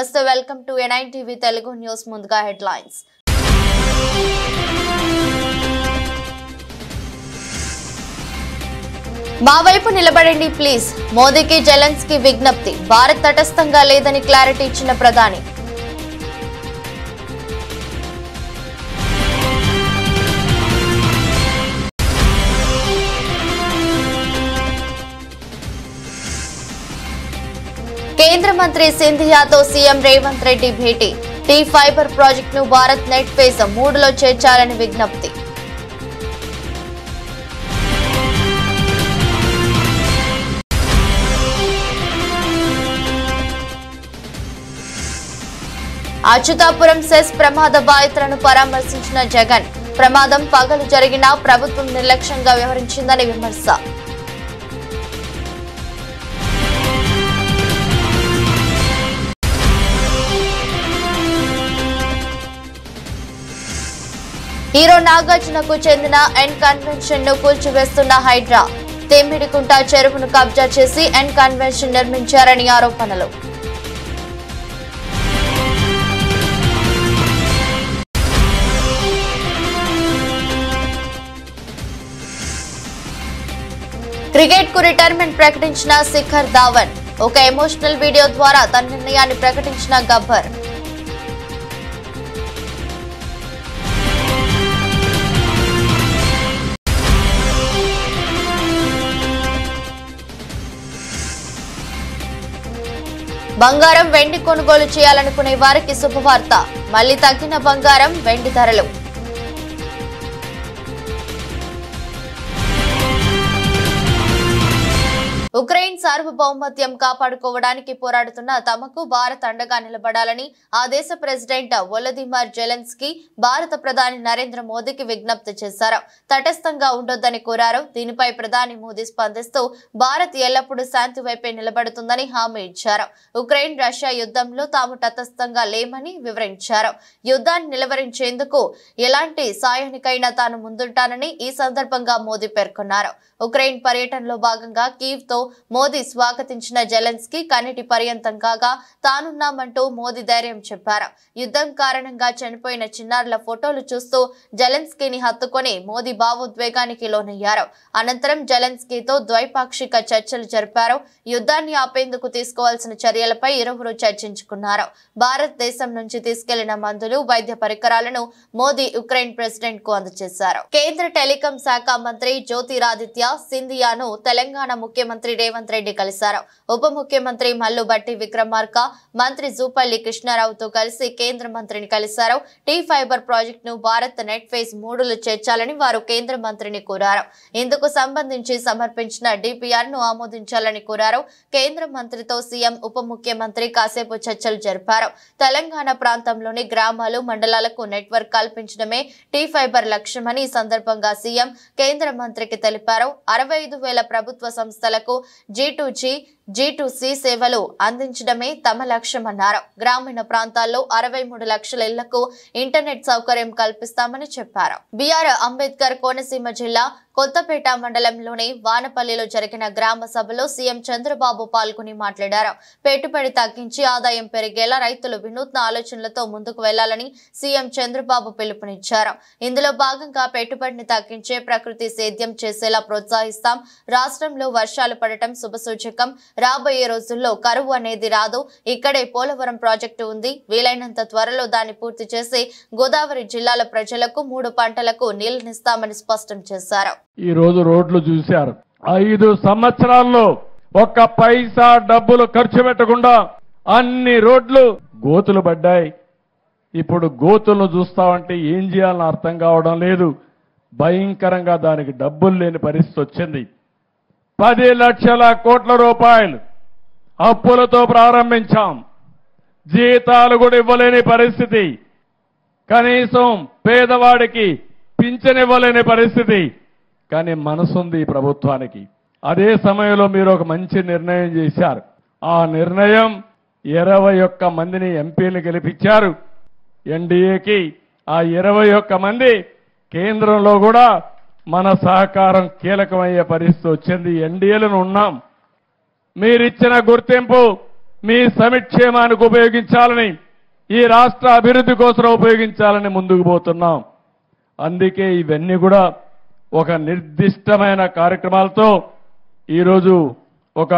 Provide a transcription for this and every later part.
నమస్తే welcome to N9 TV Telugu news ముందుగా headlines మా వైపు నిలబడండి ప్లీజ్ మోదీకి జెలెన్స్కీ విజ్ఞప్తి భారత్ తటస్థంగా లేదని క్లారిటీ ఇచ్చిన ప్రధాని కేంద్ర మంత్రి సింధియాతో సీఎం రేవంత్ రెడ్డి భేటీ టీ ఫైబర్ ప్రాజెక్టును భారత్ నెట్ ఫేజ్ 3లో చేర్చాలని విజ్ఞప్తి అచ్యుతాపురం సెస్ ప్రమాద బాధితులను పరామర్శించిన జగన్ ప్రమాదం పగలు జరిగినా ప్రభుత్వం నిర్లక్ష్యంగా వ్యవహరించిందని విమర్శ హీరో నాగార్జునకు చెందిన ఎన్ కన్వెన్షన్ ను కూల్చివేస్తున్న హైడ్రా తెమ్మిడికుంట చెరువును కబ్జా చేసి ఎన్ కన్వెన్షన్ నిర్మించారని ఆరోపణలు క్రికెట్ కు రిటైర్మెంట్ ప్రకటించిన శిఖర్ ధావన్ ఒక ఎమోషనల్ వీడియో ద్వారా తన నిర్ణయాన్ని ప్రకటించిన గబ్బర్ బంగారం వెండి కొనుగోలు చేయాలనుకునే వారికి శుభవార్త మళ్లీ తగ్గిన బంగారం వెండి ధరలు ఉక్రెయిన్ సార్వభౌమత్యం కాపాడుకోవడానికి పోరాడుతున్న తమకు భారత్ అండగా నిలబడాలని ఆ దేశ ప్రెసిడెంట్ వొలోదిమిర్ జెలెన్స్కీ భారత ప్రధాని నరేంద్ర మోదీకి విజ్ఞప్తి చేశారు. తటస్థంగా ఉండొద్దని కోరారు. దీనిపై ప్రధాని మోదీ స్పందిస్తూ భారత్ ఎల్లప్పుడూ శాంతి వైపే నిలబడుతుందని హామీ ఇచ్చారు. ఉక్రెయిన్ రష్యా యుద్ధంలో తాము తటస్థంగా లేమని వివరించారు. యుద్ధాన్ని నిలవరించేందుకు ఎలాంటి సాయానికైనా తాను ముందుంటానని ఈ సందర్భంగా మోదీ పేర్కొన్నారు. ఉక్రెయిన్ పర్యటనలో భాగంగా కీవ్ తో మోదీ స్వాగతించిన జెలెన్స్కీ కన్నీటి పర్యంతం కాగా తానున్నామంటూ మోదీ ధైర్యం చెప్పారు. యుద్ధం కారణంగా చనిపోయిన చిన్నారుల ఫోటోలు చూస్తూ జెలెన్స్కీని హత్తుకొని మోదీ భావోద్వేగానికి లోనయ్యారు. అనంతరం జెలెన్స్కీతో ద్వైపాక్షిక చర్చలు జరిపారు. యుద్ధాన్ని ఆపేందుకు తీసుకోవాల్సిన చర్యలపై ఇరువురు చర్చించుకున్నారు. భారతదేశం నుంచి తీసుకెళ్లిన మందులు, వైద్య పరికరాలను మోదీ ఉక్రెయిన్ ప్రెసిడెంట్ కు అందజేశారు. కేంద్ర టెలికాం శాఖ మంత్రి జ్యోతిరాదిత్య సింధియాను తెలంగాణ ముఖ్యమంత్రి రేవంత్ రెడ్డి కలిశారు. ఉప ముఖ్యమంత్రి మల్లు భట్టి విక్రమార్క, మంత్రి జూపల్లి కృష్ణారావుతో కలిసి కేంద్ర మంత్రిని కలిశారు. టీ ఫైబర్ ప్రాజెక్టును భారత్ నెట్ ఫేజ్ 3లో చేర్చాలని వారు కేంద్ర మంత్రిని కోరారు. ఇందుకు సంబంధించి సమర్పించిన డిపిఆర్ ను ఆమోదించాలని కోరారు. కేంద్ర మంత్రితో సీఎం, ఉప ముఖ్యమంత్రి కాసేపు చర్చలు జరిపారు. తెలంగాణ ప్రాంతంలోని గ్రామాలు, మండలాలకు నెట్వర్క్ కల్పించడమే టీ ఫైబర్ లక్ష్యమని ఈ సందర్భంగా సీఎం కేంద్ర మంత్రికి తెలిపారు. 65,000 ప్రభుత్వ సంస్థలకు G2G, G2C సేవలు అందించడమే తమ లక్ష్యమన్నారు. గ్రామీణ ప్రాంతాల్లో 63 లక్షల ఇళ్లకు ఇంటర్నెట్ సౌకర్యం కల్పిస్తామని చెప్పారు. బిఆర్ అంబేద్కర్ కోనసీమ జిల్లా కొత్తపేట మండలంలోని వానపల్లిలో జరిగిన గ్రామ సభలో సీఎం చంద్రబాబు పాల్గొని మాట్లాడారు. పెట్టుబడి తగ్గించి ఆదాయం పెరిగేలా రైతులు వినూత్న ఆలోచనలతో ముందుకు వెళ్లాలని సీఎం చంద్రబాబు పిలుపునిచ్చారు. ఇందులో భాగంగా పెట్టుబడిని తగ్గించే, ప్రకృతి సేద్యం చేసేలా ప్రోత్సహిస్తాం. రాష్ట్రంలో వర్షాలు పడటం శుభసూచకం. రాబోయే రోజుల్లో కరువు అనేది రాదు. ఇక్కడే పోలవరం ప్రాజెక్టు ఉంది. వీలైనంత త్వరలో దాన్ని పూర్తి చేసి గోదావరి జిల్లాల ప్రజలకు 3 పంటలకు నీళ్లనిస్తామని స్పష్టం చేశారు. ఈ రోజు రోడ్లు చూశారు. 5 సంవత్సరాల్లో ఒక్క పైసా డబ్బులు ఖర్చు పెట్టకుండా అన్ని రోడ్లు గోతులు పడ్డాయి. ఇప్పుడు గోతులను చూస్తామంటే ఏం చేయాలని అర్థం కావడం లేదు. భయంకరంగా దానికి డబ్బులు లేని పరిస్థితి వచ్చింది. 10 లక్షల కోట్ల రూపాయలు అప్పులతో ప్రారంభించాం. జీతాలు కూడా ఇవ్వలేని పరిస్థితి. కనీసం పేదవాడికి పింఛన్ ఇవ్వలేని పరిస్థితి. కానీ మనసుంది ఈ ప్రభుత్వానికి. అదే సమయంలో మీరు ఒక మంచి నిర్ణయం చేశారు. ఆ నిర్ణయం 21 మందిని ఎంపీలు గెలిపించారు ఎన్డీఏకి. ఆ 21 మంది కేంద్రంలో కూడా మన సహకారం కీలకమయ్యే పరిస్థితి వచ్చింది. ఎన్డీఏలను ఉన్నాం. మీరిచ్చిన గుర్తింపు మీ సంక్షేమానికి ఉపయోగించాలని, ఈ రాష్ట్ర అభివృద్ధి కోసం ఉపయోగించాలని ముందుకు పోతున్నాం. అందుకే ఇవన్నీ కూడా ఒక నిర్దిష్టమైన కార్యక్రమాలతో ఈరోజు ఒక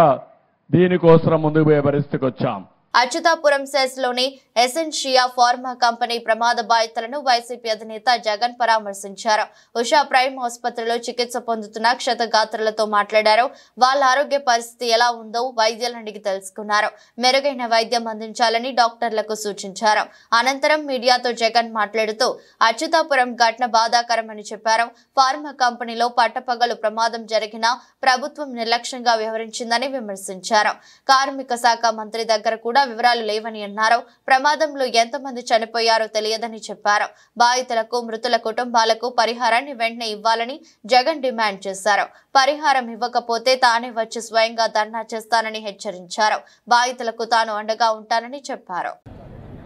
దీనికోసం ముందుకు పోయే పరిస్థితికి వచ్చాం. అచ్యుతాపురం సెస్ లోని ఎసెన్షియా ఫార్మా కంపెనీ ప్రమాద బాధితులను వైసీపీ అధినేత జగన్ పరామర్శించారు. ఉషా ప్రైమ్ ఆసుపత్రిలో చికిత్స పొందుతున్న క్షతగాత్రులతో మాట్లాడారు. వాళ్ళ ఆరోగ్య పరిస్థితి ఎలా ఉందో వైద్యులను అడిగి తెలుసుకున్నారు. మెరుగైన వైద్యం అందించాలని డాక్టర్లకు సూచించారు. అనంతరం మీడియాతో జగన్ మాట్లాడుతూ అచ్యుతాపురం ఘటన బాధాకరమని చెప్పారు. ఫార్మా కంపెనీలో పట్టపగలు ప్రమాదం జరిగినా ప్రభుత్వం నిర్లక్ష్యంగా వ్యవహరించిందని విమర్శించారు. కార్మిక శాఖ మంత్రి దగ్గర కూడా వివరాలు లేవని అన్నారు. ప్రమాదంలో ఎంతమంది చనిపోయారో తెలియదని చెప్పారు. బాధితులకు, మృతుల కుటుంబాలకు పరిహారాన్ని వెంటనే ఇవ్వాలని జగన్ డిమాండ్ చేశారు. పరిహారం ఇవ్వకపోతే తానే వచ్చి స్వయంగా ధర్నా చేస్తానని హెచ్చరించారు. బాధితులకు తాను అండగా ఉంటానని చెప్పారు.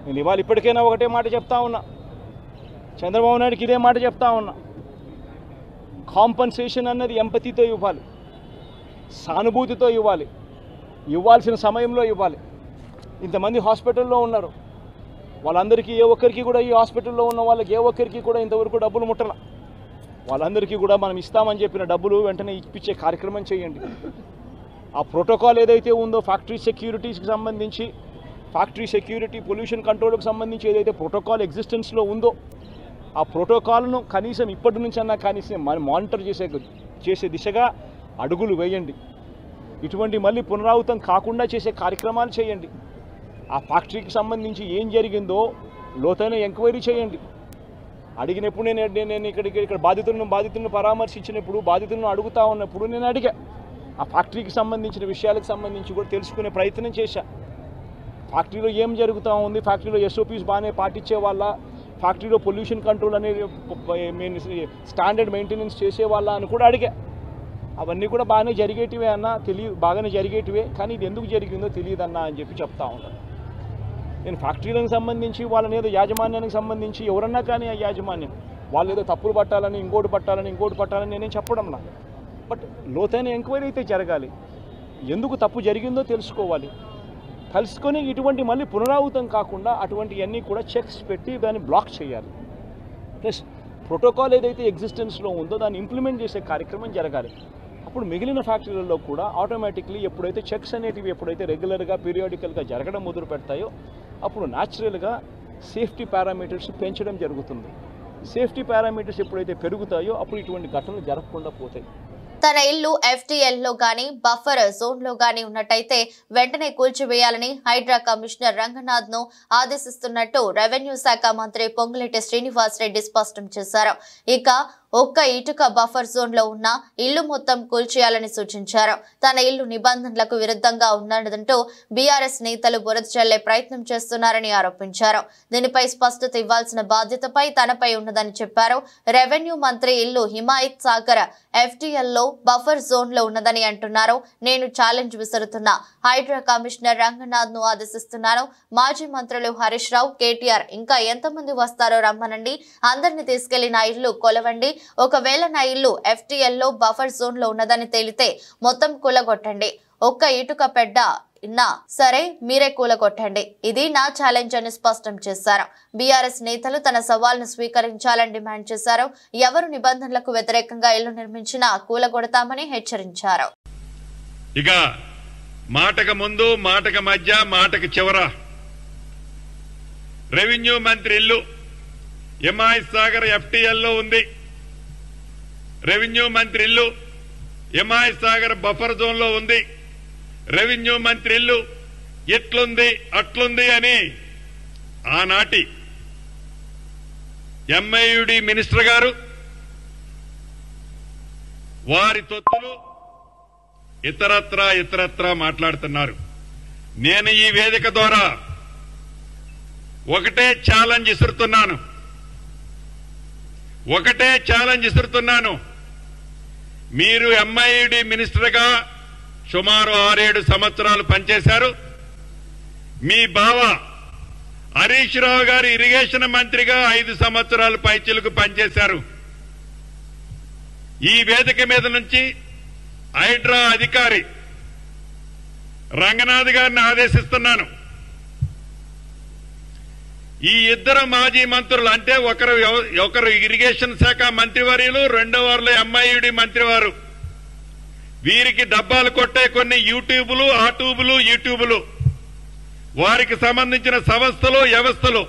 నేను ఇవాళ ఇప్పటికైనా ఒకటే మాట చెప్తా ఉన్నా, చంద్రబాబు నాయుడుకి ఇదే మాట చెప్తా ఉన్నా. కాంపన్సేషన్ అన్నది ఎంపతితో ఇవ్వాలి, సానుభూతితో ఇవ్వాలి, ఇవ్వాల్సిన సమయంలో ఇవ్వాలి. ఇంతమంది హాస్పిటల్లో ఉన్నారు, వాళ్ళందరికీ ఏ ఒక్కరికి కూడా, ఈ హాస్పిటల్లో ఉన్న వాళ్ళకి ఏ ఒక్కరికి కూడా ఇంతవరకు డబ్బులు ముట్టల. వాళ్ళందరికీ కూడా మనం ఇస్తామని చెప్పిన డబ్బులు వెంటనే ఇప్పించే కార్యక్రమం చేయండి. ఆ ప్రోటోకాల్ ఏదైతే ఉందో ఫ్యాక్టరీ సెక్యూరిటీస్కి సంబంధించి, ఫ్యాక్టరీ సెక్యూరిటీ, పొల్యూషన్ కంట్రోల్కి సంబంధించి ఏదైతే ప్రోటోకాల్ ఎగ్జిస్టెన్స్లో ఉందో ఆ ప్రోటోకాల్ను కనీసం ఇప్పటి నుంచి అన్నా కనీసం మానిటర్ చేసే దిశగా అడుగులు వేయండి. ఇటువంటి మళ్ళీ పునరావృతం కాకుండా చేసే కార్యక్రమాలు చేయండి. ఆ ఫ్యాక్టరీకి సంబంధించి ఏం జరిగిందో లోతైన ఎంక్వైరీ చేయండి. అడిగినప్పుడు నేను ఇక్కడ బాధితులను పరామర్శించినప్పుడు, బాధితులను అడుగుతా ఉన్నప్పుడు నేను అడిగా. ఆ ఫ్యాక్టరీకి సంబంధించిన విషయాలకు సంబంధించి కూడా తెలుసుకునే ప్రయత్నం చేశా. ఫ్యాక్టరీలో ఏం జరుగుతూ ఉంది, ఫ్యాక్టరీలో SOPs బాగానే పాటించే వాళ్ళ, ఫ్యాక్టరీలో పొల్యూషన్ కంట్రోల్ అనేది స్టాండర్డ్ మెయింటెనెన్స్ చేసే వాళ్ళ అని కూడా అడిగా. అవన్నీ కూడా బాగానే జరిగేటివే అన్న, బాగానే జరిగేటివే, కానీ ఇది ఎందుకు జరిగిందో తెలియదన్నా అని చెప్పి చెప్తా ఉన్నాను. నేను ఫ్యాక్టరీలకు సంబంధించి, వాళ్ళని ఏదో యాజమాన్యానికి సంబంధించి ఎవరన్నా కానీ ఆ యాజమాన్యం వాళ్ళు ఏదో తప్పులు పట్టాలని, ఇంకోటి పట్టాలని నేనేం చెప్పడంలా. బట్ లోతైన ఎంక్వైరీ అయితే జరగాలి. ఎందుకు తప్పు జరిగిందో తెలుసుకోవాలి. తెలుసుకొని ఇటువంటి మళ్ళీ పునరావృతం కాకుండా అటువంటివన్నీ కూడా చెక్స్ పెట్టి దాన్ని బ్లాక్ చేయాలి. ప్లస్ ప్రోటోకాల్ ఏదైతే ఎగ్జిస్టెన్స్లో ఉందో దాన్ని ఇంప్లిమెంట్ చేసే కార్యక్రమం జరగాలి. అప్పుడు మిగిలిన ఫ్యాక్టరీలలో కూడా ఆటోమేటిక్లీ ఎప్పుడైతే చెక్స్ అనేటివి ఎప్పుడైతే రెగ్యులర్గా, పీరియాడికల్గా జరగడం మొదలు పెడతాయో అప్పుడు న్యాచురల్గా సేఫ్టీ పారామీటర్స్ పెంచడం జరుగుతుంది. సేఫ్టీ పారామీటర్స్ ఎప్పుడైతే పెరుగుతాయో అప్పుడు ఇటువంటి ఘటనలు జరగకుండా పోతాయి. తన ఇల్లు FTL లో గాని బఫర్ జోన్ లో గాని ఉన్నట్టయితే వెంటనే కూల్చివేయాలని హైడ్రా కమిషనర్ రంగనాథ్ ను ఆదేశిస్తున్నట్టు రెవెన్యూ శాఖ మంత్రి పొంగులేటి శ్రీనివాసరెడ్డి స్పష్టం చేశారు. ఇక ఒక్క ఇటుక బఫర్ జోన్ లో ఉన్న ఇల్లు మొత్తం కూల్చేయాలని సూచించారు. తన ఇల్లు నిబంధనలకు విరుద్ధంగా ఉన్నదంటూ బీఆర్ఎస్ నేతలు బురద చల్లే ప్రయత్నం చేస్తున్నారని ఆరోపించారు. దీనిపై స్పష్టత ఇవ్వాల్సిన బాధ్యతపై తనపై ఉన్నదని చెప్పారు. రెవెన్యూ మంత్రి ఇల్లు హిమాయత్ సాగర్ FTL లో బఫర్ జోన్ లో ఉన్నదని అంటున్నారు. నేను ఛాలెంజ్ విసురుతున్నా. హైడ్రా కమిషనర్ రంగనాథ్ ను ఆదేశిస్తున్నాను. మాజీ మంత్రులు హరీష్ రావు, KTR ఇంకా ఎంతమంది వస్తారో రమ్మనండి. అందరిని తీసుకెళ్లి నా ఇల్లు కొలవండి. ఒకవేళ నా ఇల్లు FTL లో బఫర్ జోన్ లో ఉన్నదని తేలితే మొత్తం కూలగొట్టండి. ఒక్క ఇటుక పెడ్డ ఇన్నా సరే మీరే కూలగొట్టండి. ఇది నా ఛాలెంజ్ అని స్పష్టం చేశారు. బీఆర్ఎస్ నేతలు తన సవాల్ను స్వీకరించాలని డిమాండ్ చేశారు. ఎవరు నిబంధనలకు వ్యతిరేకంగా ఇల్లు నిర్మించినా కూలగొడతామని హెచ్చరించారు. ఇక మాటకు ముందు, మాటకు మధ్య, మాటకు చివర రెవెన్యూ మంత్రి ఇల్లు హిమాయత్ సాగర్ FTL లో ఉంది. రెవెన్యూ మంత్రి ఇల్లు హిమాయత్ సాగర్ బఫర్ జోన్ లో ఉంది. రెవెన్యూ మంత్రి ఇల్లు ఎట్లుంది అట్లుంది అని ఆనాటి MIUD మినిస్టర్ గారు వారి తొత్తులు ఇతరత్రా మాట్లాడుతున్నారు. నేను ఈ వేదిక ద్వారా ఒకటే ఛాలెంజ్ ఇస్తున్నాను. మీరు MIUD మినిస్టర్గా సుమారు 6-7 సంవత్సరాలు పనిచేశారు. మీ బావ హరీష్ రావు గారు ఇరిగేషన్ మంత్రిగా 5 సంవత్సరాలు పైచిలకు పనిచేశారు. ఈ వేదిక మీద నుంచి హైడ్రా అధికారి రంగనాథ్ గారిని ఆదేశిస్తున్నాను. ఈ ఇద్దరు మాజీ మంత్రులు అంటే ఒకరు ఇరిగేషన్ శాఖ మంత్రివర్యులు, రెండో వారిలో ఎంఐయుడి మంత్రివారు, వీరికి డబ్బాలు కొట్టే కొన్ని యూట్యూబులు, యూట్యూబులు, వారికి సంబంధించిన సంస్థలు, వ్యవస్థలు,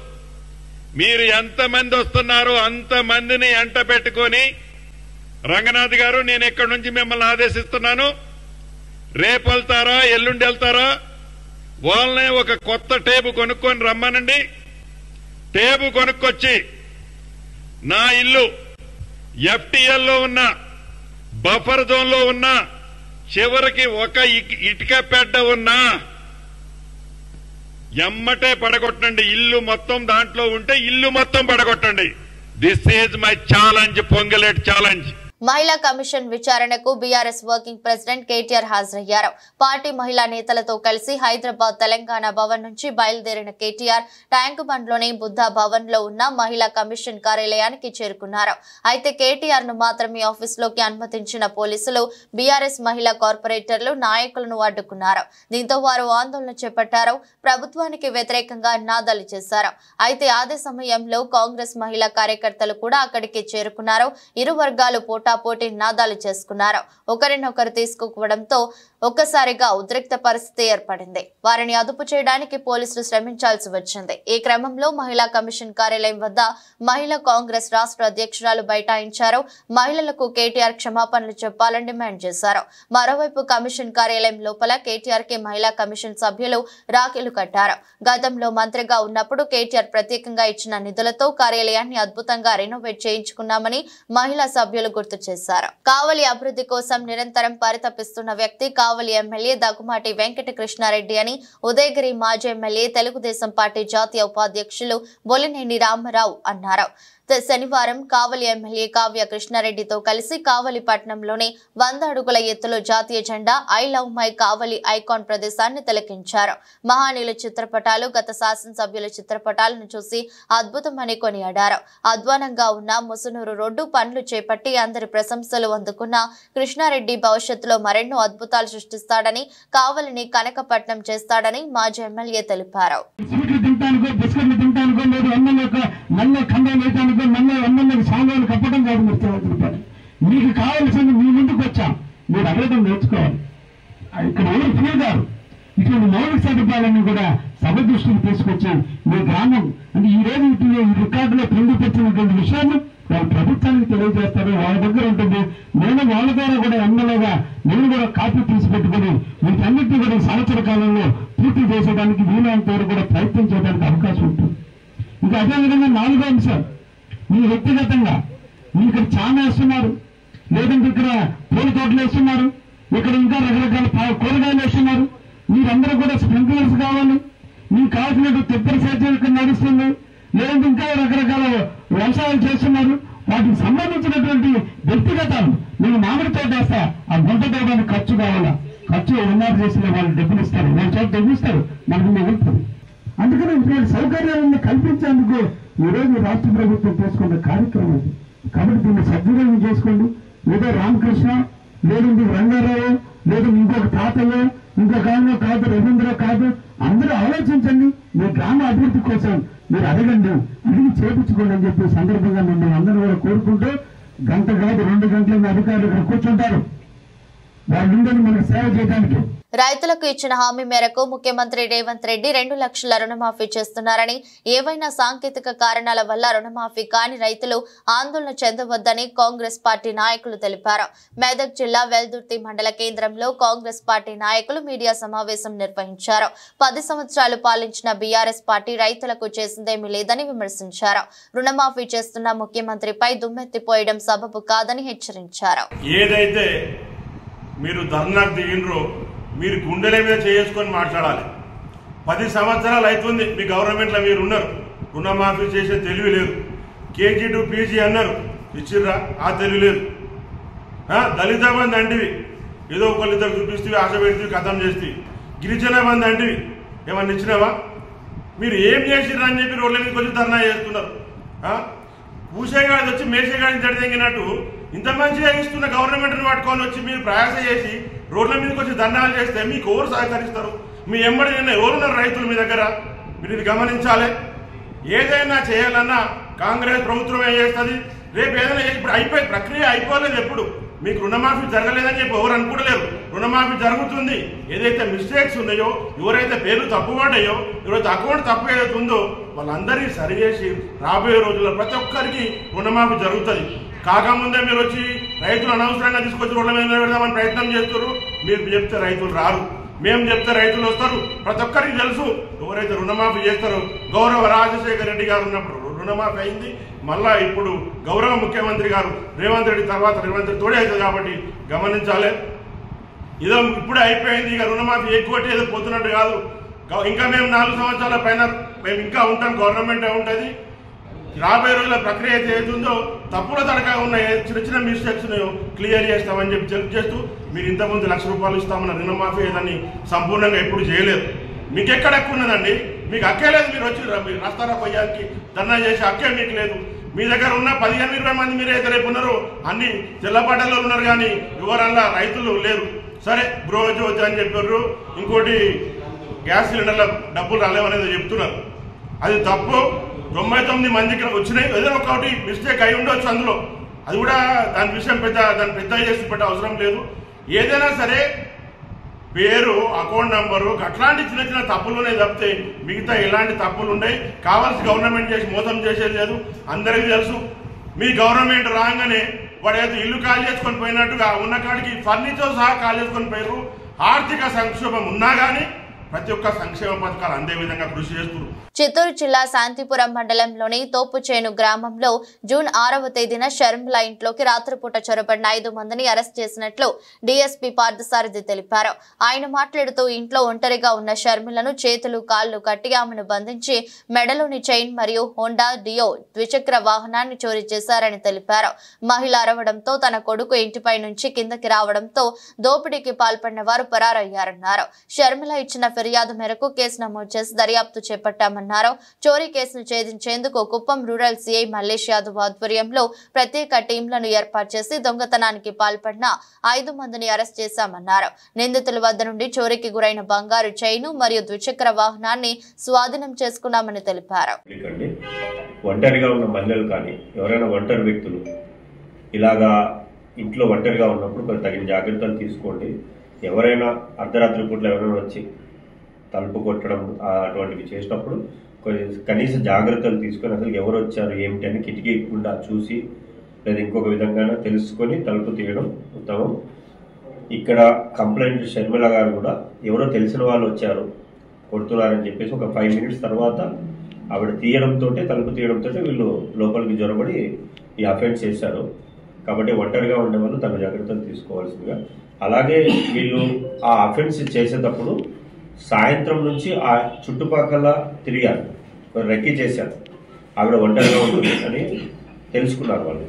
మీరు ఎంతమంది వస్తున్నారో అంతమందిని ఎంట పెట్టుకొని, రంగనాథ్ గారు నేను ఇక్కడి నుంచి మిమ్మల్ని ఆదేశిస్తున్నాను, రేపు వెళ్తారా ఎల్లుండి వెళ్తారా, వాళ్ళనే ఒక కొత్త టేబు కొనుక్కొని రమ్మనండి. టేబు కొనుక్కొచ్చి నా ఇల్లు ఎఫ్టీఎల్లో ఉన్న, బఫర్ జోన్ లో ఉన్న, చివరికి ఒక ఇటుక పెడ్డ ఉన్నా ఎమ్మటే పడగొట్టండి. ఇల్లు మొత్తం దాంట్లో ఉంటే ఇల్లు మొత్తం పడగొట్టండి. This is my challenge, Ponguleti challenge. మహిళా కమిషన్ విచారణకు బీఆర్ఎస్ వర్కింగ్ ప్రెసిడెంట్ కేటీఆర్ హాజరయ్యారు. పార్టీ మహిళా నేతలతో కలిసి హైదరాబాద్ తెలంగాణ భవన్ నుంచి బయలుదేరిన కేటీఆర్ ట్యాంక్ బండ్లోని బుద్ధా భవన్ లో ఉన్న మహిళా కమిషన్ కార్యాలయానికి చేరుకున్నారు. అయితే కేటీఆర్ ను మాత్రమే ఆఫీసులోకి అనుమతించిన పోలీసులు బీఆర్ఎస్ మహిళా కార్పొరేటర్లు నాయకులను అడ్డుకున్నారు. దీంతో వారు ఆందోళన చేపట్టారు. ప్రభుత్వానికి వ్యతిరేకంగా నినాదాలు చేశారు. అయితే అదే సమయంలో కాంగ్రెస్ మహిళా కార్యకర్తలు కూడా అక్కడికి చేరుకున్నారు. ఇరు వర్గాలు పోటీ నినాదాలు చేసుకున్నారు. ఒకరినొకరు తీసుకోవడంతో ఒక్కసారిగా ఉద్రిక్త పరిస్థితి ఏర్పడింది. వారిని అదుపు చేయడానికి పోలీసులు శ్రమించాల్సి వచ్చింది. ఈ క్రమంలో మహిళా కమిషన్ కార్యాలయం వద్ద మహిళా కాంగ్రెస్ రాష్ట్ర అధ్యక్షురాలు బైఠాయించారు. మహిళలకు కేటీఆర్ క్షమాపణలు చెప్పాలని డిమాండ్ చేశారు. మరోవైపు కమిషన్ కార్యాలయం లోపల కేటీఆర్ కి మహిళా కమిషన్ సభ్యులు రాఖీలు కట్టారు. గతంలో మంత్రిగా ఉన్నప్పుడు కేటీఆర్ ప్రత్యేకంగా ఇచ్చిన నిధులతో కార్యాలయాన్ని అద్భుతంగా రెనోవేట్ చేయించుకున్నామని మహిళా సభ్యులు గుర్తు చేశారు. కావలి అభివృద్ధి కోసం నిరంతరం పరితపిస్తున్న వ్యక్తి కావలి ఎమ్మెల్యే దగ్గుమాటి వెంకట కృష్ణారెడ్డి అని ఉదయగిరి మాజీ ఎమ్మెల్యే తెలుగుదేశం పార్టీ జాతీయ ఉపాధ్యక్షులు బొలినేని రామారావు అన్నారు. శనివారం కావలి ఎమ్మెల్యే కావ్య కృష్ణారెడ్డితో కలిసి కావలి పట్టణంలోని 100 అడుగుల ఎత్తులో జాతీయ జెండా I love my Kavali icon ప్రదేశాన్ని తిలకించారు. మహానీయుల చిత్రపటాలు, గత శాసనసభ్యుల చిత్రపటాలను చూసి అద్భుతమని కొనియాడారు. అధ్వానంగా ఉన్న ముసునూరు రోడ్డు పనులు చేపట్టి అందరి ప్రశంసలు అందుకున్న కృష్ణారెడ్డి భవిష్యత్తులో మరెన్నో అద్భుతాలు సృష్టిస్తాడని, కావలిని కనకపట్నం చేస్తాడని మాజీ ఎమ్మెల్యే తెలిపారు. సాంగాలు కప్పడం కాదు ముఖ్యమంత్రి, మీకు కావాల్సింది మీ ముందుకు వచ్చాం, మీరు అడగడం నేర్చుకోవాలి. ఇక్కడ ఎవరు ఫ్రీ గారు ఇటువంటి మౌలిక సదుపాయాలన్నీ కూడా సభ దృష్టికి తీసుకొచ్చి మీ గ్రామం అంటే ఈ రోజు ఈ రికార్డులో పొందుపరిచినటువంటి విషయాన్ని వాళ్ళు ప్రభుత్వానికి తెలియజేస్తారు. వాళ్ళ దగ్గర ఉంటుంది. నేను వాళ్ళ ద్వారా కూడా ఎమ్మెల్యేగా నేను కూడా కాపీ తీసి పెట్టుకుని వీటన్నిటినీ కూడా సంవత్సర కాలంలో పూర్తి చేసేదానికి వీలైనంత వరకు కూడా ప్రయత్నం చేయడానికి అవకాశం ఉంటుంది. ఇంకా అదేవిధంగా 4వ అంశం, మీ వ్యక్తిగతంగా మీకు చాలా వేస్తున్నారు, లేదంటే ఇక్కడ పూల తోటలు వేస్తున్నారు, ఇక్కడ ఇంకా రకరకాల కూరగాయలు వేస్తున్నారు. మీరందరూ కూడా స్ప్రింక్లర్స్ కావాలి, మీకు కావాల్సినట్టు తెప్పల సేద్యం ఇక్కడ నడుస్తుంది, లేదంటే ఇంకా రకరకాల వ్యవసాయాలు చేస్తున్నారు. వాటికి సంబంధించినటువంటి వ్యక్తిగతాలు నేను మామిడి తోట వేస్తా, ఆ గుంట తోటానికి ఖర్చు కావాలా, ఖర్చు ఉన్నారు చేసిన వాళ్ళు డబ్బులు ఇస్తారు, వాళ్ళ చేత డబ్బులు ఇస్తారు, మనకు మిగులుతుంది. అందుకని ఇటువంటి సౌకర్యాలను కల్పించేందుకు ఈరోజు రాష్ట్ర ప్రభుత్వం తీసుకున్న కార్యక్రమం ఇది. కాబట్టి దీన్ని సద్వినియోగం చేసుకోండి. ఏదో రామకృష్ణ, లేదంటే రంగారావు, లేదా ఇంకొక తాతయ్య, ఇంకొక ఆయన కాదు, రవీంద్ర కాదు, అందరూ ఆలోచించండి. మీ గ్రామ అభివృద్ధి కోసం మీరు అడగండి, అడిగి చేపించుకోండి అని చెప్పి సందర్భంగా మిమ్మల్ని అందరూ కూడా కోరుకుంటూ, గంట కాదు 2 గంటల అధికారులు ఇక్కడ కూర్చుంటారు, వాళ్ళందరినీ మనకు సేవ చేయడానికి. రైతులకు ఇచ్చిన హామీ మేరకు ముఖ్యమంత్రి రేవంత్ రెడ్డి 2 లక్షల రుణమాఫీ చేస్తున్నారని, ఏవైనా సాంకేతిక కారణాల వల్ల రుణమాఫీ కాని రైతులు ఆందోళన చెందవద్దని కాంగ్రెస్ పార్టీ నాయకులు తెలిపారు. మెదక్ జిల్లా వెల్దుర్తి మండల కేంద్రంలో కాంగ్రెస్ పార్టీ నాయకులు మీడియా సమావేశం నిర్వహించారు. 10 సంవత్సరాలు పాలించిన బీఆర్ఎస్ పార్టీ రైతులకు చేసిందేమీ లేదని విమర్శించారు. రుణమాఫీ చేస్తున్న ముఖ్యమంత్రిపై దుమ్మెత్తిపోయడం సబబు కాదని హెచ్చరించారు. ఏదైతే మీరు ధర్నాకు దిగినరో మీరు గుండెల మీద చేసుకొని మాట్లాడాలి. 10 సంవత్సరాలు అవుతుంది మీ గవర్నమెంట్లో మీరు ఉన్నారు, రుణమాఫీ చేసే తెలివి లేదు. కేజీ టు పీజీ అన్నారు, ఇచ్చిర్రా? ఆ తెలివి లేదు. దళిత బంధు అంటివి, ఏదో ఒకళ్ళిద్దరు చూపిస్తే ఆశ పెడితే కథం చేస్తే. గిరిజన బంధు అంటివి, ఏమన్నా ఇచ్చినావా? మీరు ఏం చేసిర్రా అని చెప్పి రోడ్ల మీద కొంచెం ధర్నా చేస్తున్నారు. పూసేగాడి వచ్చి మేసేగాడిని తడిదెంగినట్టు ఇంత మంచిగా ఇస్తున్న గవర్నమెంట్ని పట్టుకొని వచ్చి మీరు ప్రయాస చేసి రోడ్ల మీదకి వచ్చి ధర్నాలు చేస్తే మీకు ఎవరు సహకరిస్తారు? మీ ఎమ్మడి నిన్న ఎవరున్నారు రైతులు మీ దగ్గర? మీరు ఇది గమనించాలి. ఏదైనా చేయాలన్నా కాంగ్రెస్ ప్రభుత్వం ఏం చేస్తుంది? రేపు ఏదైనా ఇప్పుడు అయిపోయి ప్రక్రియ అయిపోలేదు. ఎప్పుడు మీకు రుణమాఫీ జరగలేదని చెప్పి ఎవరు అనుకోలేరు. రుణమాఫీ జరుగుతుంది. ఏదైతే మిస్టేక్స్ ఉన్నాయో, ఎవరైతే పేర్లు తప్పుపడ్డాయో, ఎవరైతే అకౌంట్ తప్పు ఏదైతే ఉందో వాళ్ళందరినీ సరిచేసి రాబోయే రోజుల్లో ప్రతి ఒక్కరికి రుణమాఫీ జరుగుతుంది. కాకముందే మీరు వచ్చి రైతులు అనవసరంగా తీసుకొచ్చి రోడ్ల మీద నిలబెడదామని ప్రయత్నం చేస్తారు. మీరు చెప్తే రైతులు రారు, మేము చెప్తే రైతులు వస్తారు. ప్రతి ఒక్కరికి తెలుసు ఎవరైతే రుణమాఫీ చేస్తారో. గౌరవ రాజశేఖర రెడ్డి గారు ఉన్నప్పుడు రుణమాఫీ అయింది. మళ్ళా ఇప్పుడు గౌరవ ముఖ్యమంత్రి గారు రేవంత్ రెడ్డి తర్వాత రేవంత్ రెడ్డి తోడే అవుతుంది. కాబట్టి గమనించాలి. ఇదో ఇప్పుడే అయిపోయింది. ఇక రుణమాఫీ ఎక్కువ ఏదో పోతున్నట్టు కాదు. ఇంకా మేము 4 సంవత్సరాల పైన మేము ఇంకా ఉంటాం. గవర్నమెంట్ ఉంటుంది. రాబోయే రోజుల ప్రక్రియ ఏదైతుందో తప్పుల తడక ఉన్న చిన్న చిన్న మిస్టేక్స్ క్లియర్ చేస్తామని చెప్పి హెల్ప్ చేస్తూ, మీరు ఇంతకుముందు ₹1,00,000 ఇస్తామన్న రుణమాఫీ ఏదని సంపూర్ణంగా ఎప్పుడు చేయలేదు. మీకు ఎక్కడ ఎక్కువ ఉన్నదండి? మీకు హక్కే లేదు. మీరు వచ్చి రాస్తారా పోయానికి ధర్నా చేసి హక్కే మీకు లేదు. మీ దగ్గర ఉన్న 15-20 మంది మీరైతే రేపు ఉన్నారు. అన్ని తెల్లబడ్డలో ఉన్నారు కానీ ఎవరన్నా రైతులు లేరు. సరే గృహజ్యోతి అని చెప్పారు. ఇంకోటి గ్యాస్ సిలిండర్ల డబ్బులు రాలేవనేది చెప్తున్నారు. అది తప్పు. 99 మందికి వచ్చినాయి. ఏదైనా ఒకటి మిస్టేక్ అయి ఉండొచ్చు అందులో. అది కూడా దాని విషయం దాన్ని పెద్ద చేసి పెట్టే అవసరం లేదు. ఏదైనా సరే పేరు, అకౌంట్ నంబరు అట్లాంటి చిన్న చిన్న తప్పులునే తప్పితే మిగతా ఎలాంటి తప్పులు ఉన్నాయి. కావాల్సి గవర్నమెంట్ చేసి మోసం చేసేది లేదు. అందరికీ తెలుసు. మీ గవర్నమెంట్ రాగానే వాడు ఏదో ఇల్లు ఖాళీ చేసుకొని పోయినట్టుగా ఉన్న కాడికి ఫర్నిచర్ సహా ఖాళీ చేసుకొని పోయారు. ఆర్థిక సంక్షోభం ఉన్నా కానీ ప్రతి ఒక్క సంక్షేమ పథకాలు అందే విధంగా కృషి చేస్తున్నారు. చిత్తూరు జిల్లా శాంతిపురం మండలంలోని తోపుచేను గ్రామంలో జూన్ 6వ తేదీన షర్మిల ఇంట్లోకి రాత్రిపూట చొరబడిన 5 మందిని అరెస్ట్ చేసినట్లు డీఎస్పీ పార్థసారథి తెలిపారు. ఆయన మాట్లాడుతూ ఇంట్లో ఒంటరిగా ఉన్న షర్మిలను చేతులు కాళ్లు కట్టి ఆమెను బంధించి మెడలోని చైన్ మరియు హోండా డియో ద్విచక్ర వాహనాన్ని చోరీ చేశారని తెలిపారు. మహిళ అరవడంతో తన కొడుకు ఇంటిపై నుంచి కిందకి రావడంతో దోపిడీకి పాల్పడిన వారు పరారయ్యారన్నారు. షర్మిల ఇచ్చిన ఫిర్యాదు మేరకు కేసు నమోదు చేసి దర్యాప్తు చేపట్టామన్నారు. చోరీ కేసును ఛేదించేందుకు కుప్పం రూరల్ సీఐ మల్లేష్ యాదవ్ ఆధ్వర్యంలో ప్రత్యేక టీంలను ఏర్పాటు చేసి దొంగతనానికి పాల్పడిన 5 మందిని అరెస్ట్ చేశామన్నారు. నిందితుల వద్ద నుండి చోరీకి గురైన బంగారు చైను మరియు ద్విచక్ర వాహనాన్ని స్వాధీనం చేసుకున్నామని తెలిపారు. ఒంటరిగా ఉన్న మహిళలు కానీ ఎవరైనా ఒంటరి వ్యక్తులు ఇలాగా ఇంట్లో ఒంటరిగా ఉన్నప్పుడు తగిన జాగ్రత్తలు తీసుకోండి. ఎవరైనా అర్ధరాత్రి పూట్ల ఎవరైనా వచ్చి తలుపు కొట్టడం అటువంటివి చేసినప్పుడు కనీస జాగ్రత్తలు తీసుకొని అసలు ఎవరు వచ్చారు ఏమిటి అని కిటికీ గుండా చూసి లేదా ఇంకొక విధంగా తెలుసుకొని తలుపు తీయడం ఉత్తమం. ఇక్కడ కంప్లైంట్ షర్మిల గారు కూడా ఎవరో తెలిసిన వాళ్ళు వచ్చారు కొడుతున్నారని చెప్పేసి ఒక 5 మినిట్స్ తర్వాత ఆవిడ తీయడంతో తలుపు తీయడంతో వీళ్ళు లోపలికి జొరబడి ఈ అఫెన్స్ చేశారు. కాబట్టి ఒంటరిగా ఉండే వాళ్ళు తమ జాగ్రత్తలు తీసుకోవాల్సిందిగా. అలాగే వీళ్ళు ఆ అఫెన్స్ చేసేటప్పుడు సాయంత్రం నుంచి ఆ చుట్టుపక్కల తిరిగారు, రెక్కి చేశారు. ఆవిడ ఒంటరిగా ఉంటుంది అని తెలుసుకున్నారు వాళ్ళు.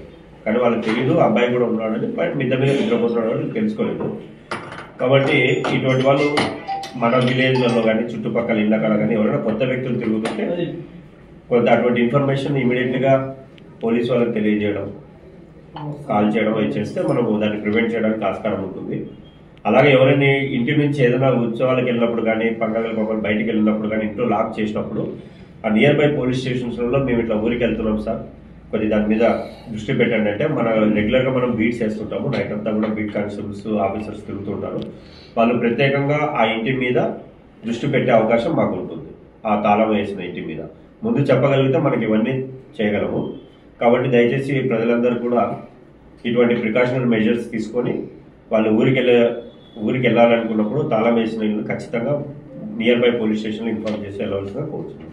కానీ వాళ్ళకి తెలియదు అబ్బాయి కూడా ఉన్నాడని, మిద్ద మీద నిద్రపోతున్నాడు అని తెలుసుకోలేదు. కాబట్టి ఇటువంటి వాళ్ళు మన విలేజ్లలో కానీ చుట్టుపక్కల ఇళ్ళ కాడ కానీ ఎవరైనా కొత్త వ్యక్తులు తిరుగుతుంటే కొంత అటువంటి ఇన్ఫర్మేషన్ ఇమీడియట్లీగా పోలీసు వాళ్ళకి తెలియజేయడం, కాల్ చేయడం అవి చేస్తే మనము దాన్ని ప్రివెంట్ చేయడానికి ఆస్కారం ఉంటుంది. అలాగే ఎవరైనా ఇంటి నుంచి ఏదైనా ఉత్సవాలకు వెళ్ళినప్పుడు కానీ పండుగల పక్కన బయటికి వెళ్ళినప్పుడు కానీ ఇంట్లో లాక్ చేసినప్పుడు ఆ నియర్ బై పోలీస్ స్టేషన్స్లో మేము ఇట్లా ఊరికి వెళ్తున్నాం సార్ కొద్ది దాని మీద దృష్టి పెట్టండి అంటే రెగ్యులర్గా మనం బీట్స్ వేస్తుంటాము. నైట్ అంతా కూడా బీట్ కానిస్టేబుల్స్ ఆఫీసర్స్ తిరుగుతుంటారు. వాళ్ళు ప్రత్యేకంగా ఆ ఇంటి మీద దృష్టి పెట్టే అవకాశం మాకు ఉంటుంది. ఆ తాళం వేసిన ఇంటి మీద ముందు చెప్పగలిగితే మనకి ఇవన్నీ చేయగలము. కాబట్టి దయచేసి ప్రజలందరూ కూడా ఇటువంటి ప్రికాషనరీ మెజర్స్ తీసుకొని వాళ్ళు ఊరికి వెళ్ళాలనుకున్నప్పుడు తాళం వేసిన ఇల్లు ఖచ్చితంగా near by police station inform చేసి వెళ్ళవలసిందిగా కోరుతున్నాం.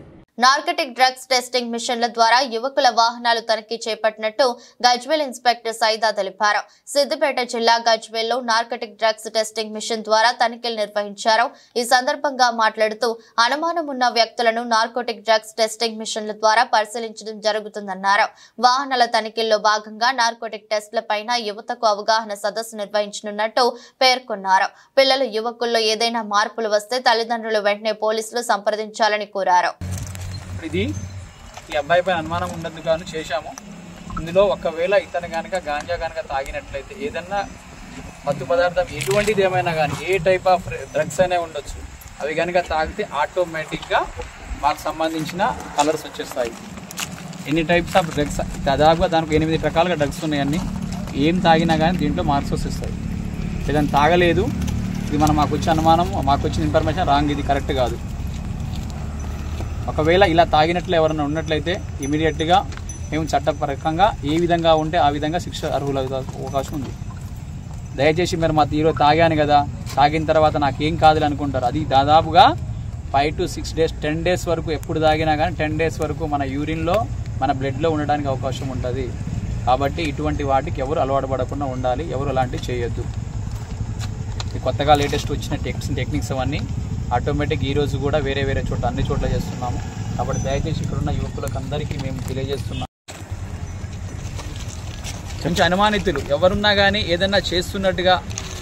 నార్కటిక్ డ్రగ్స్ టెస్టింగ్ మిషన్ల ద్వారా యువకుల వాహనాలు తనిఖీ చేపట్టినట్టు గజ్వేల్ ఇన్స్పెక్టర్ సైదా తెలిపారు. సిద్దిపేట జిల్లా గజ్వేల్లో నార్కటిక్ డ్రగ్స్ టెస్టింగ్ మిషన్ ద్వారా తనిఖీలు నిర్వహించారు. ఈ సందర్భంగా మాట్లాడుతూ అనుమానం ఉన్న వ్యక్తులను నార్కోటిక్ డ్రగ్స్ టెస్టింగ్ మిషన్ల ద్వారా పరిశీలించడం జరుగుతుందన్నారు. వాహనాల తనిఖీల్లో భాగంగా నార్కోటిక్ టెస్టులపైన యువతకు అవగాహన సదస్సు నిర్వహించనున్నట్టు పేర్కొన్నారు. పిల్లలు యువకుల్లో ఏదైనా మార్పులు వస్తే తల్లిదండ్రులు వెంటనే పోలీసులు సంప్రదించాలని కోరారు. ఇది ఈ అబ్బాయిపై అనుమానం ఉన్నందుకు గాను చేశాము. ఇందులో ఒకవేళ ఇతను కనుక గాంజా కనుక తాగినట్లయితే ఏదన్నా మత్తు పదార్థం ఎటువంటిది ఏమైనా కానీ ఏ టైప్ ఆఫ్ డ్రగ్స్ అయినా ఉండొచ్చు, అవి కనుక తాగితే ఆటోమేటిక్గా మాకు సంబంధించిన కలర్స్ వచ్చేస్తాయి. ఎన్ని టైప్స్ ఆఫ్ డ్రగ్స్, దాదాపుగా దానికి 8 రకాలుగా డ్రగ్స్ ఉన్నాయన్నీ. ఏం తాగినా కానీ దీంట్లో మార్క్స్ వస్తాయి. ఏదైనా తాగలేదు, ఇది మాకు వచ్చే అనుమానం, మాకు వచ్చిన ఇన్ఫర్మేషన్ రాంగ్, ఇది కరెక్ట్ కాదు. ఒకవేళ ఇలా తాగినట్లు ఎవరైనా ఉన్నట్లయితే ఇమీడియట్గా మేము చట్టపరంగా ఏ విధంగా ఉంటే ఆ విధంగా శిక్ష అర్హుల అవకాశం ఉంది. దయచేసి మీరు మా తీరో తాగాను కదా, తాగిన తర్వాత నాకేం కాదులే అనుకుంటారు. అది దాదాపుగా 5 to 6 days 10 days వరకు ఎప్పుడు తాగినా కానీ 10 days వరకు మన యూరిన్లో మన బ్లడ్లో ఉండడానికి అవకాశం ఉంటుంది. కాబట్టి ఇటువంటి వాటికి ఎవరు అలవాటు పడకుండా ఉండాలి, ఎవరు అలాంటివి చేయొద్దు. కొత్తగా లేటెస్ట్ వచ్చిన టెక్నిక్స్ అవన్నీ ఆటోమేటిక్ ఈరోజు కూడా వేరే చోట్ల అన్ని చోట్ల చేస్తున్నాము. కాబట్టి దయచేసి ఇక్కడున్న యువకులకు అందరికీ మేము తెలియజేస్తున్నాం, కొంచెం అనుమానితులు ఎవరున్నా కానీ ఏదైనా చేస్తున్నట్టుగా,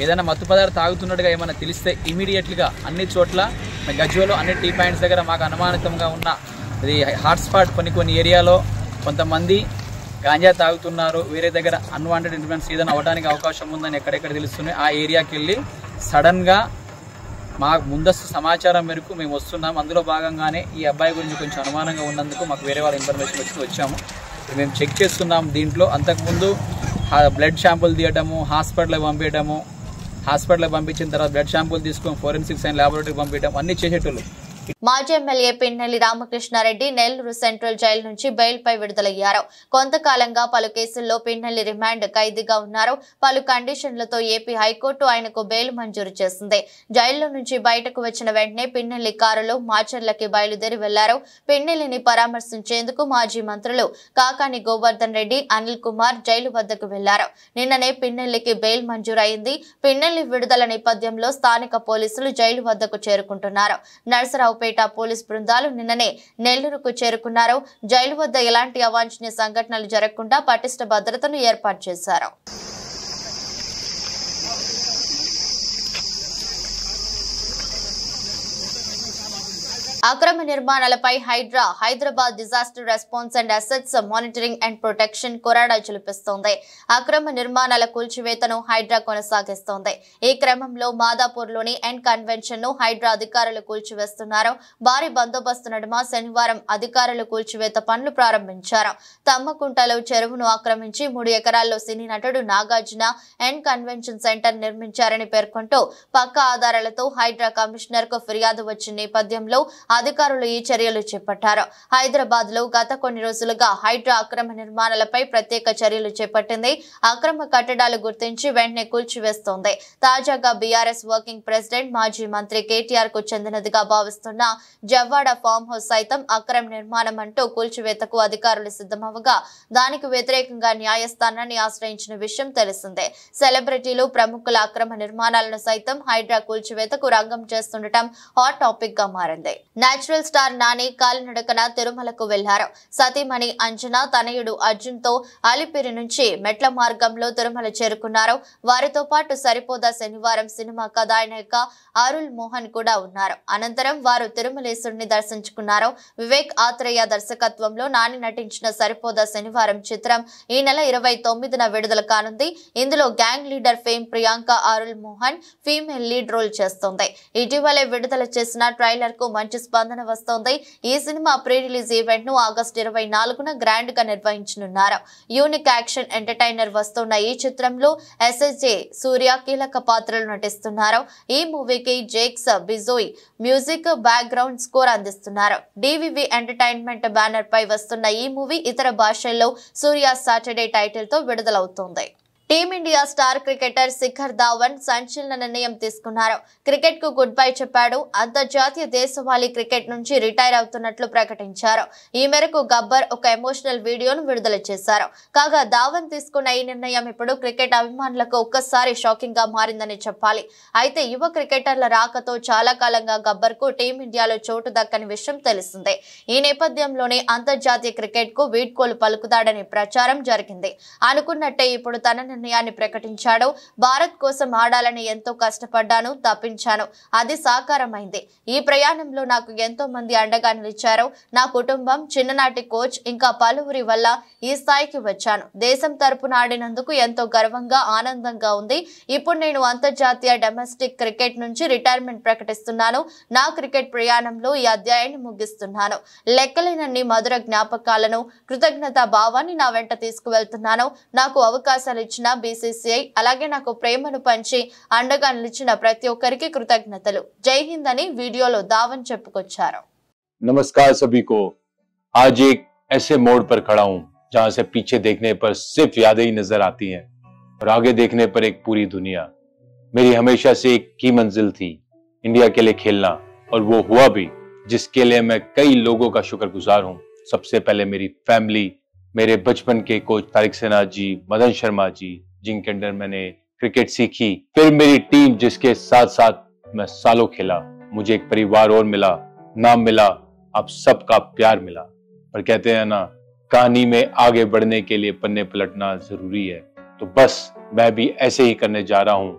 ఏదైనా మత్తు పదార్థం తాగుతున్నట్టుగా ఏమైనా తెలిస్తే ఇమీడియట్గా అన్ని చోట్ల గజ్వేల్లో అన్ని టీ పాయింట్స్ దగ్గర మాకు అనుమానితంగా ఉన్న ఇది హాట్స్పాట్ కొన్ని ఏరియాలో కొంతమంది గాంజా తాగుతున్నారు, వేరే దగ్గర అన్వాంటెడ్ ఇన్ఫ్లుయెన్స్ ఏదైనా అవ్వడానికి అవకాశం ఉందని ఎక్కడెక్కడ తెలుస్తున్నాయి. ఆ ఏరియాకి వెళ్ళి సడన్గా మాకు ముందస్తు సమాచారం మేరకు మేము వస్తున్నాం. అందులో భాగంగానే ఈ అబ్బాయి గురించి కొంచెం అనుమానంగా ఉన్నందుకు మాకు వేరే వాళ్ళ ఇన్ఫర్మేషన్ వచ్చాము. మేము చెక్ చేస్తున్నాం. దీంట్లో అంతకుముందు బ్లడ్ శాంపుల్ తీయటము, హాస్పిటల్కి పంపించడము, హాస్పిటల్కి పంపించిన తర్వాత బ్లడ్ శాంపుల్ తీసుకొని ఫోరెన్సిక్ సైన్స్ ల్యాబొరేటరీకి పంపించడం అన్నీ చేసేటోళ్ళు. మాజీ MLA Pinnelli Ramakrishna Reddy Nellore central jail నుంచి బెయిల్పై విడుదలయ్యారు. కొంతకాలంగా పలు కేసుల్లో పిన్నెల్లి రిమాండ్ ఖైదీగా ఉన్నారు. పలు కండిషన్లతో ఏపీ హైకోర్టు ఆయనకు బెయిల్ మంజూరు చేసింది. జైల్లో నుంచి బయటకు వచ్చిన వెంటనే పిన్నెల్లి కారులో మాచర్లకి బయలుదేరి వెళ్లారు. పిన్నెల్లిని పరామర్శించేందుకు మాజీ మంత్రులు కాకాని గోవర్ధన్ రెడ్డి, అనిల్ కుమార్ జైలు వద్దకు వెళ్లారు. నిన్ననే పిన్నెల్లికి బెయిల్ మంజూరైంది. పిన్నెల్లి విడుదల నేపథ్యంలో స్థానిక పోలీసులు జైలు వద్దకు చేరుకుంటున్నారు. నర్సరావుపేట పోలీస్ బృందాలు నిన్ననే నెల్లూరుకు చేరుకున్నారు. జైలు వద్ద ఎలాంటి అవాంఛనీయ సంఘటనలు జరగకుండా పటిష్ట భద్రతను ఏర్పాటు చేశారు. అక్రమ నిర్మాణాలపై Hyderabad disaster response and assets monitoring and protection కొరాడా చూపిస్తోంది. అక్రమ నిర్మాణాల కూల్చివేతను హైడ్రా కొనసాగిస్తోంది. ఈ క్రమంలో మాదాపూర్లోని ఎన్ కన్వెన్షన్ ను హైడ్రా అధికారులు కూల్చివేస్తున్నారు. భారీ బందోబస్తు నడుమ శనివారం అధికారులు కూల్చివేత పనులు ప్రారంభించారు. తమ్మకుంటలో చెరువును ఆక్రమించి 3 ఎకరాల్లో సినీ నటుడు నాగార్జున ఎన్ కన్వెన్షన్ సెంటర్ నిర్మించారని పేర్కొంటూ పక్కా ఆధారాలతో హైడ్రా కమిషనర్ కు ఫిర్యాదు వచ్చిన నేపథ్యంలో అధికారులు ఈ చర్యలు చేపట్టారు. హైదరాబాద్ లో గత కొన్ని రోజులుగా హైడ్రా అక్రమ నిర్మాణాలపై ప్రత్యేక చర్యలు చేపట్టింది. అక్రమ కట్టడాలు గుర్తించి వెంటనే కూల్చివేస్తోంది. తాజాగా బీఆర్ఎస్ వర్కింగ్ ప్రెసిడెంట్ మాజీ మంత్రి కేటీఆర్ కు చెందినదిగా భావిస్తున్న జవ్వాడ ఫామ్ హౌస్ సైతం అక్రమ నిర్మాణం అంటూ కూల్చివేతకు అధికారులు సిద్ధమవగా దానికి వ్యతిరేకంగా న్యాయస్థానాన్ని ఆశ్రయించిన విషయం తెలిసిందే. సెలబ్రిటీలు, ప్రముఖుల అక్రమ నిర్మాణాలను సైతం హైడ్రా కూల్చివేతకు రంగం చేస్తుండటం హాట్ టాపిక్ గా మారింది. నేచురల్ స్టార్ నాని కాలినడకన తిరుమలకు వెళ్లారు. సతీమణి అంజనా, తనయుడు అర్జున్ తో అలిపిరి నుంచి మెట్ల మార్గంలో తిరుమల చేరుకున్నారు. వారితో పాటు సరిపోదా శనివారం సినిమా కథానాయక అరుల్ మోహన్ కూడా ఉన్నారు. అనంతరం వారు తిరుమలేశ్వరుని దర్శించుకున్నారు. వివేక్ ఆత్రేయ దర్శకత్వంలో నాని నటించిన సరిపోదా శనివారం చిత్రం ఈ నెల 29న విడుదల కానుంది. ఇందులో gang leader fame Priyanka Arul Mohan female lead role చేస్తోంది. ఇటీవలే విడుదల చేసిన ట్రైలర్ కు మంచి స్పందన వస్తోంది. ఈ సినిమా ప్రీ రిలీజ్ ఈవెంట్ ను ఆగస్టు 24న గ్రాండ్ గా నిర్వహించనున్నారు. యూనిక్ యాక్షన్ ఎంటర్టైనర్ వస్తున్న ఈ చిత్రంలో ఎస్ఎస్జే సూర్య కీలక పాత్రలు నటిస్తున్నారు. ఈ మూవీకి Jakes Bejoy music, background score అందిస్తున్నారు. డివివి ఎంటర్టైన్మెంట్ బ్యానర్ పై వస్తున్న ఈ మూవీ ఇతర భాషల్లో సూర్య సాటర్డే టైటిల్ తో విడుదలవుతోంది. Team India star cricketer Shikhar Dhawan సంచలన నిర్ణయం తీసుకున్నారు. క్రికెట్ కు గుడ్ బై చెప్పాడు. అంతర్జాతీయ దేశవాళీ క్రికెట్ నుంచి రిటైర్ అవుతున్నట్లు ప్రకటించారు. ఈ మేరకు గబ్బర్ ఒక ఎమోషనల్ వీడియోను విడుదల చేశారు. కాగా ధావన్ తీసుకున్న ఈ నిర్ణయం ఇప్పుడు క్రికెట్ అభిమానులకు ఒక్కసారి షాకింగ్ గా మారిందని చెప్పాలి. అయితే యువ క్రికెటర్ల రాకతో చాలా కాలంగా గబ్బర్ కు టీమిండియాలో చోటు దక్కని విషయం తెలిసిందే. ఈ నేపథ్యంలోనే అంతర్జాతీయ క్రికెట్ కు వీడ్కోలు పలుకుతాడని ప్రచారం జరిగింది. అనుకున్నట్టే ఇప్పుడు తన నిర్ణయాన్ని ప్రకటించాడు. భారత్ కోసం ఆడాలని ఎంతో కష్టపడ్డాను, తప్పించాను. అది సాకారమైంది. ఈ ప్రయాణంలో నాకు ఎంతో మంది అండగా నిలిచారు. నా కుటుంబం, చిన్ననాటి కోచ్ ఇంకా పలువురి వల్ల ఈ స్థాయికి వచ్చాను. దేశం తరపున ఆడినందుకు ఎంతో గర్వంగా, ఆనందంగా ఉంది. ఇప్పుడు నేను అంతర్జాతీయ డొమెస్టిక్ క్రికెట్ నుంచి రిటైర్మెంట్ ప్రకటిస్తున్నాను. నా క్రికెట్ ప్రయాణంలో ఈ అధ్యాయాన్ని ముగిస్తున్నాను. లెక్కలేనన్ని మధుర జ్ఞాపకాలను, కృతజ్ఞతా భావాన్ని నా వెంట తీసుకువెళ్తున్నాను. నాకు అవకాశాలు ఇచ్చిన బీసీసీఐ, అలాగే నాకు ప్రేమను పంచి అండగా నిలిచిన ప్రతి ఒక్కరికి కృతజ్ఞతలు. జై హింద్ అని వీడియోలో ధావన్ చెప్పుకొచ్చారు. नमस्कार सभी को। आज एक ऐसे मोड़ पर खड़ा हूं जहां से पीछे देखने पर सिर्फ यादें ही नजर आती हैं और आगे देखने पर एक पूरी दुनिया। मेरी हमेशा से एक ही मंजिल थी, इंडिया के लिए खेलना, और वो हुआ भी, जिसके लिए मैं कई लोगों का शुक्रगुजार हूं। सबसे पहले मेरी फैमिली, मेरे बचपन के कोच तारिक सेना जी, मदन शर्मा जी, जिनके अंडर मैंने क्रिकेट सीखी, फिर मेरी टीम जिसके साथ साथ मैं सालों खेला। मुझे एक परिवार और मिला, नाम मिला, आप सबका प्यार मिला। और कहते हैं ना, कहानी में आगे बढ़ने के लिए पन्ने पलटना जरूरी है, तो बस मैं भी ऐसे ही करने जा रहा हूं।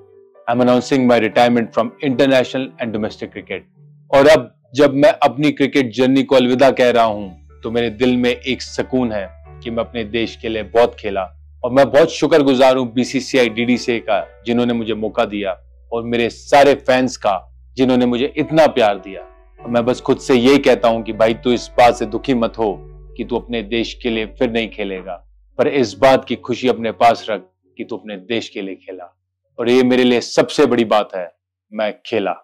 I am announcing my retirement from international and domestic cricket. और अब जब मैं अपनी क्रिकेट जर्नी को अलविदा कह रहा हूं, तो मेरे दिल में एक सुकून है कि मैं अपने देश के लिए बहुत खेला, और मैं बहुत शुक्रगुजार हूं बीसीसीआई डीडीसीए का, जिन्होंने मुझे मौका दिया, और मेरे सारे फैंस का, जिन्होंने मुझे इतना प्यार दिया। और मैं बस खुद से यही कहता हूं कि भाई, तू इस बात से दुखी मत हो कि तू अपने देश के लिए फिर नहीं खेलेगा, पर इस बात की खुशी अपने पास रख कि तू अपने देश के लिए खेला। और ये मेरे लिए सबसे बड़ी बात है, मैं खेला।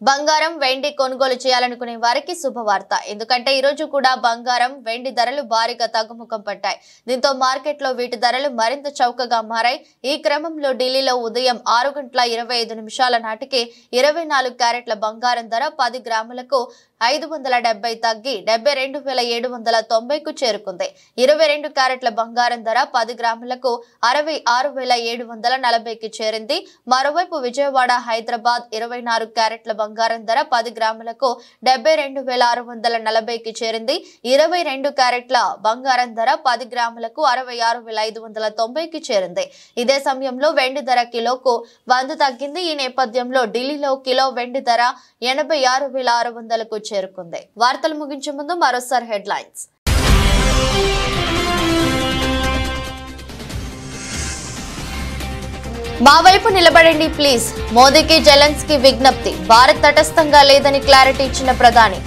బంగారం, వెండి కొనుగోలు చేయాలనుకునే వారికి శుభవార్త. ఎందుకంటే ఈ రోజు కూడా బంగారం, వెండి ధరలు భారీగా తగ్గుముఖం పట్టాయి. దీంతో మార్కెట్లో వీటి ధరలు మరింత చౌకగా మారాయి. ఈ క్రమంలో ఢిల్లీలో ఉదయం 6:25 నాటికి 24 క్యారెట్ల బంగారం ధర 10 గ్రాములకు 570 తగ్గి 72,790కు చేరుకుంది. 22 క్యారెట్ల బంగారం ధర 10 గ్రాములకు 66,740కి చేరింది. మరోవైపు విజయవాడ, హైదరాబాద్ 24 క్యారెట్ల బంగారం ధర 10 గ్రాములకు 72,640కి చేరింది. 22 క్యారెట్ల బంగారం ధర 10 గ్రాములకు 66,590కి చేరింది. ఇదే సమయంలో వెండి ధర కిలోకు 100 తగ్గింది. ఈ నేపథ్యంలో ఢిల్లీలో కిలో వెండి ధర 86,600కు చేరుకుంది. వార్తలు ముగించే ముందు మరోసారి హెడ్లైన్స్. మా వైపు నిలబడండి ప్లీజ్, మోదీకి జెలెన్స్కీ విజ్ఞప్తి. భారత్ తటస్థంగా లేదని క్లారిటీ ఇచ్చిన ప్రధాని.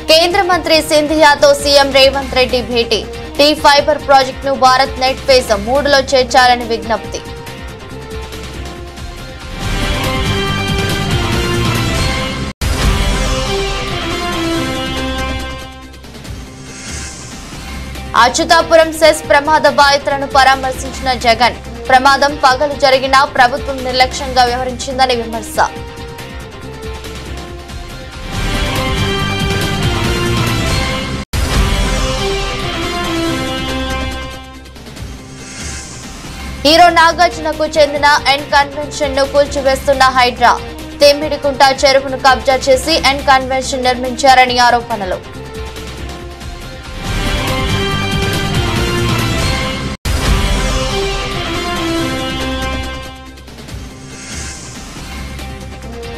కేంద్ర మంత్రి సింధియాతో సీఎం రేవంత్ రెడ్డి భేటీ. టీ ఫైబర్ ప్రాజెక్టును భారత్ నెట్ ఫేజ్ 3లో చేర్చాలని విజ్ఞప్తి. అచ్యుతాపురం సెస్ ప్రమాద బాధితులను పరామర్శించిన జగన్. ప్రమాదం పగలు జరిగినా ప్రభుత్వం నిర్లక్ష్యంగా వ్యవహరించిందని విమర్శ. హీరో నాగార్జునకు చెందిన ఎన్ కన్వెన్షన్ ను కూల్చివేస్తున్న హైడ్రా. తెమ్మిడికుంట చెరువును కబ్జా చేసి ఎన్ కన్వెన్షన్ నిర్మించారని ఆరోపణలు.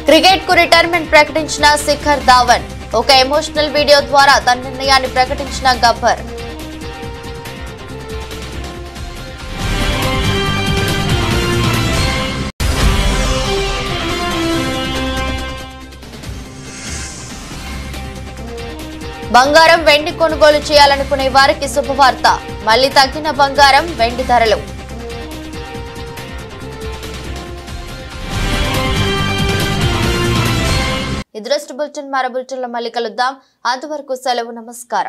క్రికెట్ కు రిటైర్మెంట్ ప్రకటించిన శిఖర్ ధావన్. ఒక ఎమోషనల్ వీడియో ద్వారా తన నిర్ణయాన్ని ప్రకటించిన గబ్బర్. బంగారం, వెండి కొనుగోలు చేయాలనుకునే వారికి శుభవార్త. మళ్లీ తగ్గిన బంగారం, వెండి ధరలు. ఇది బులెటిన్. మరో బులెటిన్లో మళ్ళీ కలుద్దాం. అంతవరకు సెలవు. నమస్కారం.